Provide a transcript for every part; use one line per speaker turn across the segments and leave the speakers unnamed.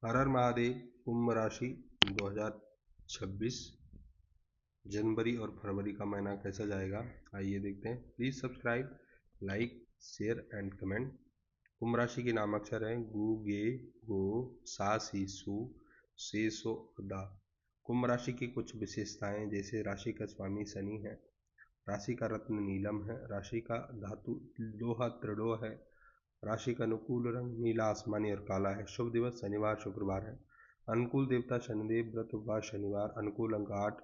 हर हर महादेव। कुंभ राशि 2026 जनवरी और फरवरी का महीना कैसा जाएगा, आइए देखते हैं। Please subscribe, like, share and comment. कुंभ राशि के नाम अक्षर हैं गु, गे, गो, सा, सी, सु, से, सो, दा। कुंभ राशि की कुछ विशेषताएं, जैसे राशि का स्वामी शनि है, राशि का रत्न नीलम है, राशि का धातु लोहा त्रिलोह है, राशि का अनुकूल रंग नीला, आसमानी और काला है। शुभ दिवस शनिवार शुक्रवार है। अनुकूल देवता शनिदेव, व्रत उपवास शनिवार। अनुकूल अंक 8।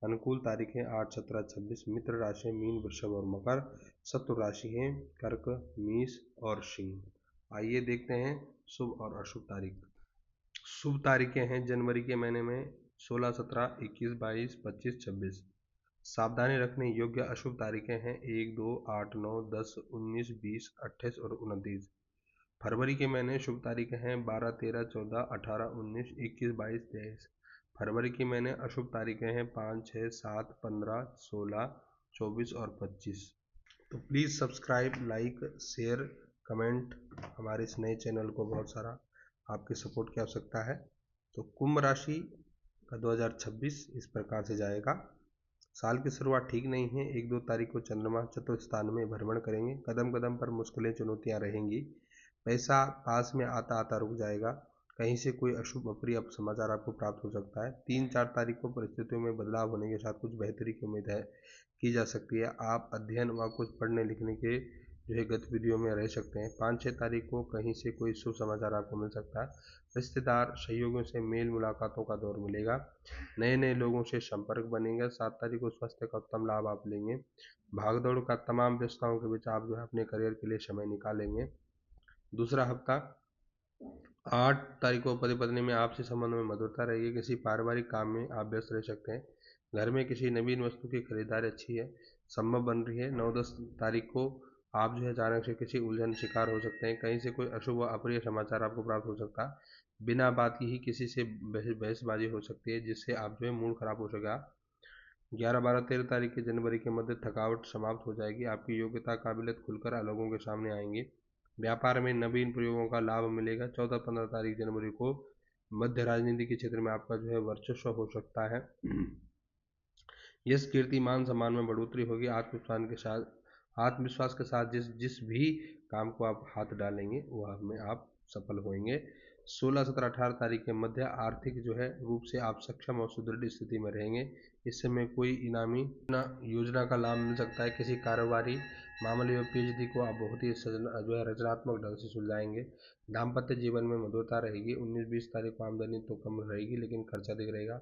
अनुकूल तारीखें 8, 17, 26। मित्र राशि मीन, वृषभ और मकर। शत्रु राशि हैं कर्क, मेष और सिंह। आइए देखते हैं शुभ और अशुभ तारीख। शुभ तारीखें हैं जनवरी के महीने में 16, 17, 21, 22, 25, 26। सावधानी रखने योग्य अशुभ तारीखें हैं 1, 2, 8, 9, 10, 19, 20, 28 और 29। फरवरी के महीने शुभ तारीखें हैं 12, 13, 14, 18, 19, 21, 22, 23। फरवरी के महीने अशुभ तारीखें हैं 5, 6, 7, 15, 16, 24 और 25। तो please subscribe, like, share, comment. हमारे इस नए चैनल को बहुत सारा आपके सपोर्ट की आवश्यकता है। तो कुंभ राशि का 2026 इस प्रकार से जाएगा। साल की शुरुआत ठीक नहीं है। 1-2 तारीख को चंद्रमा चतुर्थ स्थान में भ्रमण करेंगे। कदम कदम पर मुश्किलें चुनौतियां रहेंगी। पैसा पास में आता आता रुक जाएगा। कहीं से कोई अशुभ अप्रिय समाचार आपको प्राप्त हो सकता है। 3-4 तारीख को परिस्थितियों में बदलाव होने के साथ कुछ बेहतरी की उम्मीद है की जा सकती है। आप अध्ययन व कुछ पढ़ने लिखने के गतिविधियों में रह सकते हैं। 5-6 तारीख को कहीं से कोई शुभ समाचार आपको मिल सकता है। रिश्तेदार सहयोगियों से मेल मुलाकातों का दौर मिलेगा। नए नए लोगों से संपर्क बनेगा। 7 तारीख को स्वास्थ्य का उत्तम लाभ आप लेंगे। भागदौड़ का तमाम व्यस्तताओं के बीच आप अपने करियर के लिए समय निकालेंगे। दूसरा हफ्ता 8 तारीख को पति पत्नी में आपसी संबंध में मधुरता रहेगी। किसी पारिवारिक काम में आप व्यस्त रह सकते हैं। घर में किसी नवीन वस्तु की खरीदारी अच्छी है, संभव बन रही है। 9-10 तारीख को आप अचानक से किसी उलझन शिकार हो सकते हैं। कहीं से कोई अशुभ व अप्रिय समाचार आपको प्राप्त हो सकता है। बिना बात की ही किसी से बहसबाजी हो सकती है, जिससे आप मूड खराब हो सकेगा। 11, 12, 13 तारीख के जनवरी के मध्य थकावट समाप्त हो जाएगी। आपकी योग्यता काबिलियत खुलकर लोगों के सामने आएंगी। व्यापार में नवीन प्रयोगों का लाभ मिलेगा। 14, 15 तारीख जनवरी को मध्य राजनीति के क्षेत्र में आपका वर्चस्व हो सकता है। यश, कीर्ति, मान सम्मान में बढ़ोतरी होगी। आत्मविश्वास के साथ जिस भी काम को आप हाथ डालेंगे वह में आप सफल होंगे। 16, 17, 18 तारीख के मध्य आर्थिक रूप से आप सक्षम और सुदृढ़ स्थिति में रहेंगे। इस समय कोई इनामी योजना का लाभ मिल सकता है। किसी कारोबारी मामले में पीएचडी को आप बहुत ही रचनात्मक ढंग से सुलझाएंगे। दाम्पत्य जीवन में मधुरता रहेगी। 19-20 तारीख को आमदनी तो कम रहेगी, लेकिन खर्चा अधिक रहेगा।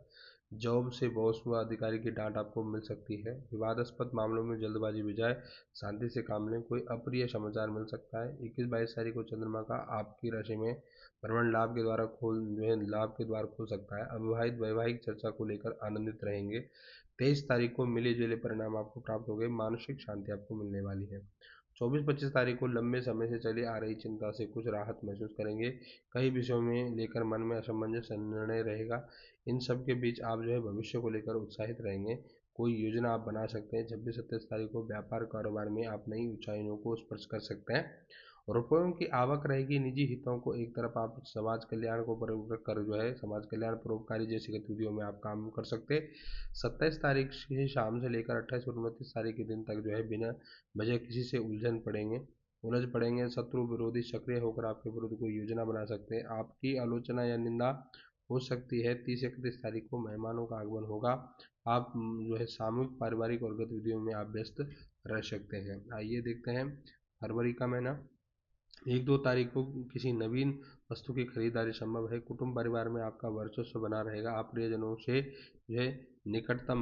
जॉब से बॉस व अधिकारी की डांट आपको मिल सकती है। विवादास्पद मामलों में जल्दबाजी बजाय शांति से काम लें। कोई अप्रिय समाचार मिल सकता है। 21-22 तारीख को चंद्रमा का आपकी राशि में भ्रमण लाभ के द्वारा लाभ के द्वार खोल सकता है। अविवाहित वैवाहिक चर्चा को लेकर आनंदित रहेंगे। 23 तारीख को मिले जुले परिणाम आपको प्राप्त हो गए। मानसिक शांति आपको मिलने वाली है। 24-25 तारीख को लंबे समय से चली आ रही चिंता से कुछ राहत महसूस करेंगे। कई विषयों में लेकर मन में असमंजस निर्णय रहेगा। इन सब के बीच आप भविष्य को लेकर उत्साहित रहेंगे। कोई योजना आप बना सकते हैं। 26-27 तारीख को व्यापार कारोबार में आप नई ऊंचाइयों को स्पर्श कर सकते हैं। रुपयों की आवक रहेगी। निजी हितों को एक तरफ आप समाज कल्याण को प्रवृत्त कर समाज कल्याण परोपकारी जैसी गतिविधियों में आप काम कर सकते हैं। 27 तारीख से शाम से लेकर 28 और 29 तारीख के दिन तक बिना वजह किसी से उलझ पड़ेंगे। शत्रु विरोधी सक्रिय होकर आपके विरुद्ध कोई योजना बना सकते हैं। आपकी आलोचना या निंदा हो सकती है। 30-31 तारीख को मेहमानों का आगमन होगा। आप सामूहिक पारिवारिक और गतिविधियों में आप व्यस्त रह सकते हैं। आइए देखते हैं फरवरी का महीना। 1-2 तारीख को किसी नवीन वस्तु की खरीदारी संभव है। कुटुंब परिवार में आपका वर्चस्व बना रहेगा। आप प्रियजनों से निकटता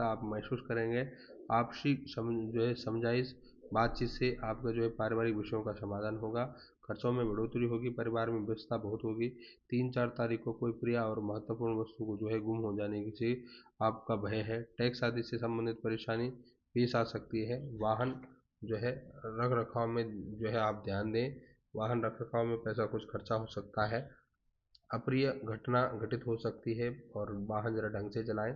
आप महसूस करेंगे। आपसी समझाइश बातचीत से आपका पारिवारिक विषयों का समाधान होगा। खर्चों में बढ़ोतरी होगी। परिवार में व्यस्तता बहुत होगी। 3-4 तारीख को कोई प्रिय और महत्वपूर्ण वस्तु को गुम हो जाने से आपका भय है। टैक्स आदि से संबंधित परेशानी पेश आ सकती है। वाहन रख रखाव में आप ध्यान दें। वाहन रख रखाव में पैसा कुछ खर्चा हो सकता है। अप्रिय घटना घटित हो सकती है और वाहन ढंग से चलाएं।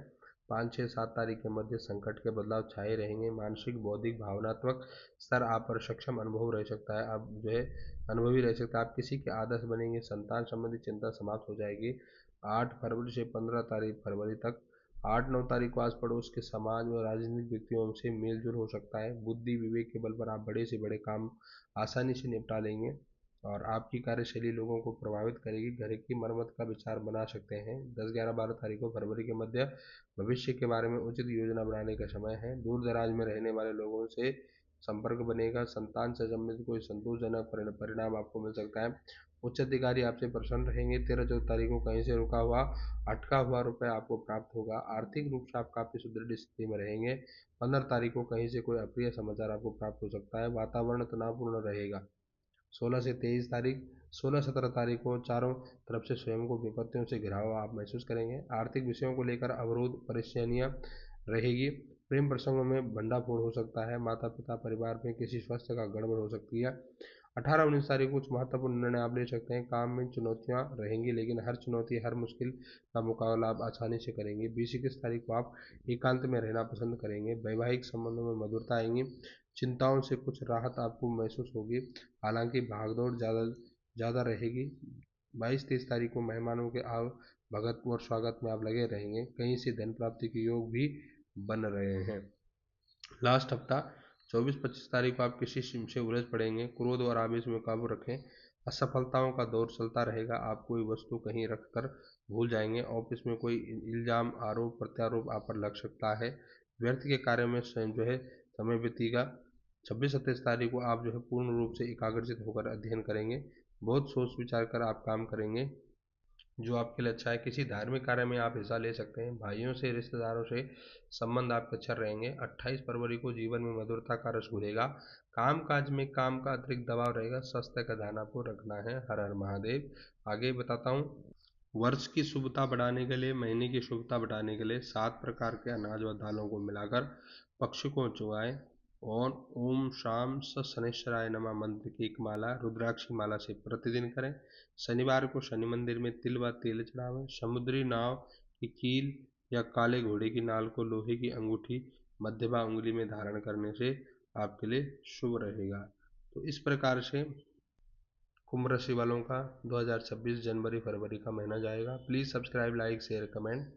5, 6, 7 तारीख के मध्य संकट के बदलाव छाए रहेंगे। मानसिक, बौद्धिक, भावनात्मक स्तर आप पर सक्षम अनुभव रह सकता है, आप जो है अनुभवी रह सकता है। आप किसी के आदर्श बनेंगे। संतान संबंधी चिंता समाप्त हो जाएगी। 8 फरवरी से 15 तारीख फरवरी तक, 8-9 तारीख को आस पड़ोस के समाज में राजनीतिक व्यक्तियों से मेल जोल हो सकता है। बुद्धि विवेक के बल पर आप बड़े से बड़े काम आसानी से निपटा लेंगे और आपकी कार्यशैली लोगों को प्रभावित करेगी। घर की मरम्मत का विचार बना सकते हैं। 10, 11, 12 तारीख को फरवरी के मध्य भविष्य के बारे में उचित योजना बनाने का समय है। दूर दराज में रहने वाले लोगों से संपर्क बनेगा। संतान से संबंधित कोई संतोषजनक परिणाम आपको मिल सकता है। उच्च अधिकारी आपसे प्रसन्न रहेंगे। 13, 14 तारीख को कहीं से रुका हुआ अटका हुआ रुपये आपको प्राप्त होगा। आर्थिक रूप से आप काफी सुदृढ़ स्थिति में रहेंगे। 15 तारीख को कहीं से कोई अप्रिय समाचार आपको प्राप्त हो सकता है। वातावरण तनावपूर्ण रहेगा। 16 से 23 तारीख, 16-17 तारीख को चारों तरफ से स्वयं को विपत्तियों से घिरा हुआ आप महसूस करेंगे। आर्थिक विषयों को लेकर अवरोध परेशानियां रहेगी। प्रेम प्रसंगों में भंडाफोड़ हो सकता है। माता पिता परिवार में किसी स्वास्थ्य का गड़बड़ हो सकती है। 18-19 तारीख को कुछ महत्वपूर्ण निर्णय आप ले सकते हैं। काम में चुनौतियां रहेंगी, लेकिन हर चुनौती, हर मुश्किल का मुकाबला आप आसानी से करेंगे। 20-21 तारीख को आप एकांत में रहना पसंद करेंगे। वैवाहिक संबंधों में मधुरता आएंगी। चिंताओं से कुछ राहत आपको महसूस होगी, हालांकि भागदौड़ ज़्यादा रहेगी। 22-23 तारीख को मेहमानों के भगत और स्वागत में आप लगे रहेंगे। कहीं से धन प्राप्ति के योग भी बन रहे हैं। लास्ट हफ्ता 24-25 तारीख को आप किसी से उलझ पड़ेंगे। क्रोध और आवेश में काबू रखें। असफलताओं का दौर चलता रहेगा। आप कोई वस्तु कहीं रख कर भूल जाएंगे। ऑफिस में कोई इल्जाम, आरोप प्रत्यारोप आप पर लग सकता है। व्यर्थ के कार्य में जो है समय बीतेगा। 26-27 तारीख को आप जो है पूर्ण रूप से एकाग्रचित होकर अध्ययन करेंगे। बहुत सोच विचार कर आप काम करेंगे जो आपके लिए अच्छा है। किसी धार्मिक कार्य में आप हिस्सा ले सकते हैं। भाइयों से, रिश्तेदारों से संबंध आपके अच्छे रहेंगे। 28 फरवरी को जीवन में मधुरता का रस घुलेगा। काम काज में काम का अतिरिक्त दबाव रहेगा। स्वास्थ्य का ध्यान आपको रखना है। हर हर महादेव। आगे बताता हूँ। वर्ष की शुभता बढ़ाने के लिए, महीने की शुभता बढ़ाने के लिए 7 प्रकार के अनाज व दालों को मिलाकर पक्षी को चुगाएं और ओम शाम स शनैश्चराय नमः मंत्र की एक माला रुद्राक्षी माला से प्रतिदिन करें। शनिवार को शनि मंदिर में तिल व तेल चढ़ावें। समुद्री नाव की कील या काले घोड़े की नाल को लोहे की अंगूठी मध्यमा उंगली में धारण करने से आपके लिए शुभ रहेगा। तो इस प्रकार से कुंभ राशि वालों का 2026 जनवरी फरवरी का महीना जाएगा। Please subscribe, like, share, comment.